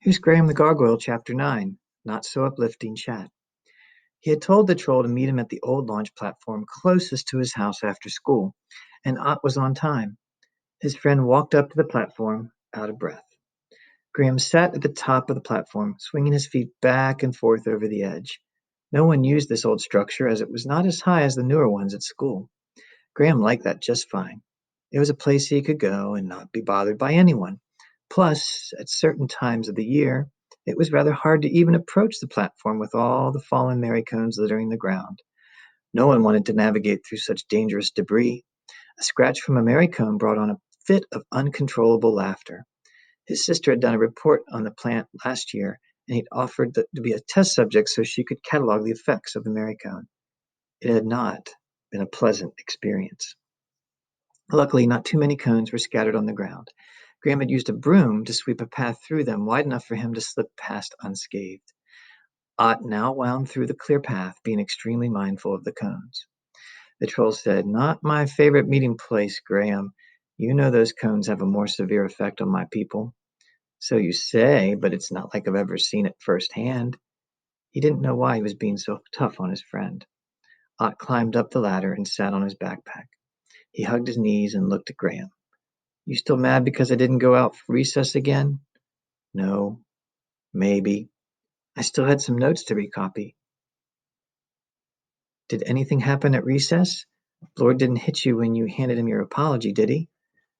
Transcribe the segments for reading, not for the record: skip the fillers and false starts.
Here's Graham the Gargoyle, Chapter 9, Not So Uplifting Chat. He had told the troll to meet him at the old launch platform closest to his house after school, and Ott was on time. His friend walked up to the platform, out of breath. Graham sat at the top of the platform, swinging his feet back and forth over the edge. No one used this old structure as it was not as high as the newer ones at school. Graham liked that just fine. It was a place he could go and not be bothered by anyone. Plus, at certain times of the year, it was rather hard to even approach the platform with all the fallen Mary cones littering the ground. No one wanted to navigate through such dangerous debris. A scratch from a Mary cone brought on a fit of uncontrollable laughter. His sister had done a report on the plant last year, and he'd offered to be a test subject so she could catalog the effects of the Mary cone. It had not been a pleasant experience. Luckily, not too many cones were scattered on the ground. Graham had used a broom to sweep a path through them wide enough for him to slip past unscathed. Ott now wound through the clear path, being extremely mindful of the cones. The troll said, "Not my favorite meeting place, Graham. You know those cones have a more severe effect on my people." "So you say, but it's not like I've ever seen it firsthand." He didn't know why he was being so tough on his friend. Ott climbed up the ladder and sat on his backpack. He hugged his knees and looked at Graham. "You still mad because I didn't go out for recess again?" "No, maybe. I still had some notes to recopy." "Did anything happen at recess? Lord didn't hit you when you handed him your apology, did he?"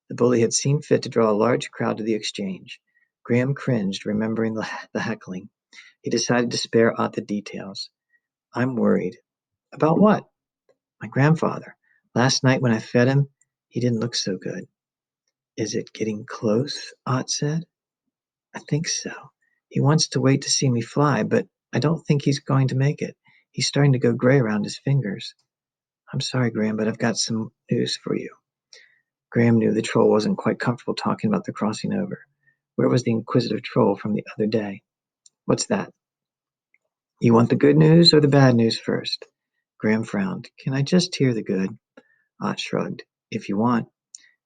The bully had seen fit to draw a large crowd to the exchange. Graham cringed, remembering the heckling. He decided to spare Ott the details. "I'm worried." "About what?" "My grandfather. Last night when I fed him, he didn't look so good." "Is it getting close?" Ott said. "I think so. He wants to wait to see me fly, but I don't think he's going to make it. He's starting to go gray around his fingers." "I'm sorry, Graham, but I've got some news for you." Graham knew the troll wasn't quite comfortable talking about the crossing over. Where was the inquisitive troll from the other day? "What's that?" "You want the good news or the bad news first?" Graham frowned. "Can I just hear the good?" Ott shrugged. "If you want."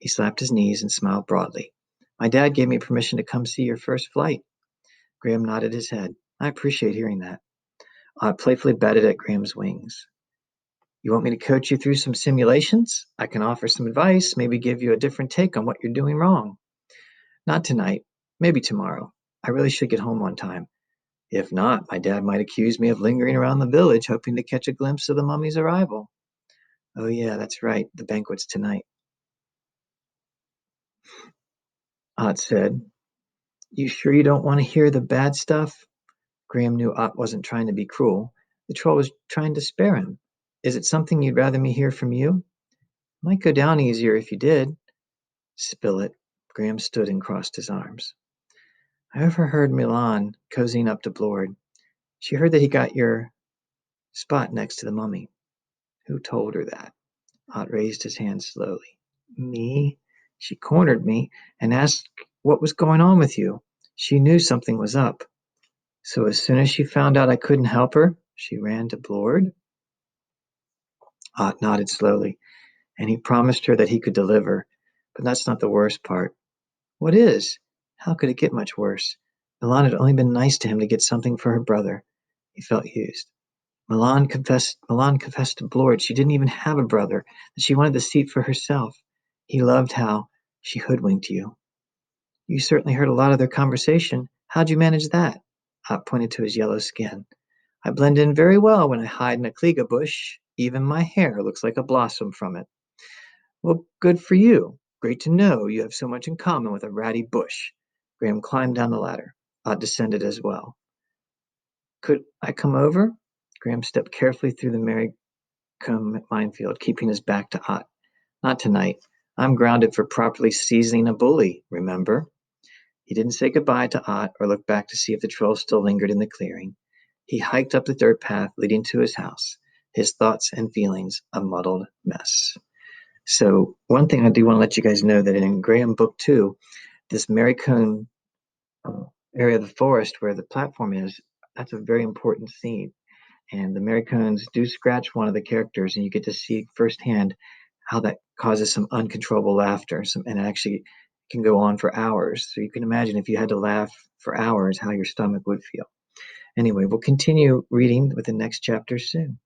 He slapped his knees and smiled broadly. "My dad gave me permission to come see your first flight." Graham nodded his head. "I appreciate hearing that." Ott playfully batted at Graham's wings. "You want me to coach you through some simulations? I can offer some advice, maybe give you a different take on what you're doing wrong." "Not tonight. Maybe tomorrow. I really should get home on time. If not, my dad might accuse me of lingering around the village hoping to catch a glimpse of the mummy's arrival." "Oh, yeah, that's right. The banquet's tonight," Ott said. "You sure you don't want to hear the bad stuff?" Graham knew Ott wasn't trying to be cruel. The troll was trying to spare him. "Is it something you'd rather me hear from you?" "Might go down easier if you did." "Spill it." Graham stood and crossed his arms. "I overheard Milan cozying up to Blord. She heard that he got your spot next to the mummy." "Who told her that?" Ott raised his hand slowly. "Me. She cornered me and asked what was going on with you. She knew something was up. So as soon as she found out I couldn't help her, she ran to Blord." Ott nodded slowly, and he promised her that he could deliver. But that's not the worst part. "What is? How could it get much worse?" Milan had only been nice to him to get something for her brother. He felt used. Milan confessed to Blord she didn't even have a brother, that she wanted the seat for herself. He loved how she hoodwinked you. "You certainly heard a lot of their conversation. How'd you manage that?" Ott pointed to his yellow skin. "I blend in very well when I hide in a kliga bush. Even my hair looks like a blossom from it." "Well, good for you. Great to know you have so much in common with a ratty bush." Graham climbed down the ladder. Ott descended as well. "Could I come over?" Graham stepped carefully through the merry-come minefield, keeping his back to Ott. "Not tonight. I'm grounded for properly seasoning a bully, remember?" He didn't say goodbye to Ott or look back to see if the troll still lingered in the clearing. He hiked up the dirt path leading to his house, his thoughts and feelings a muddled mess. So one thing I do want to let you guys know that in Graham Book 2, this Marycombe area of the forest where the platform is, that's a very important scene. And the Marycones do scratch one of the characters, and you get to see firsthand how that causes some uncontrollable laughter, and actually can go on for hours. So you can imagine if you had to laugh for hours, how your stomach would feel. Anyway, we'll continue reading with the next chapter soon.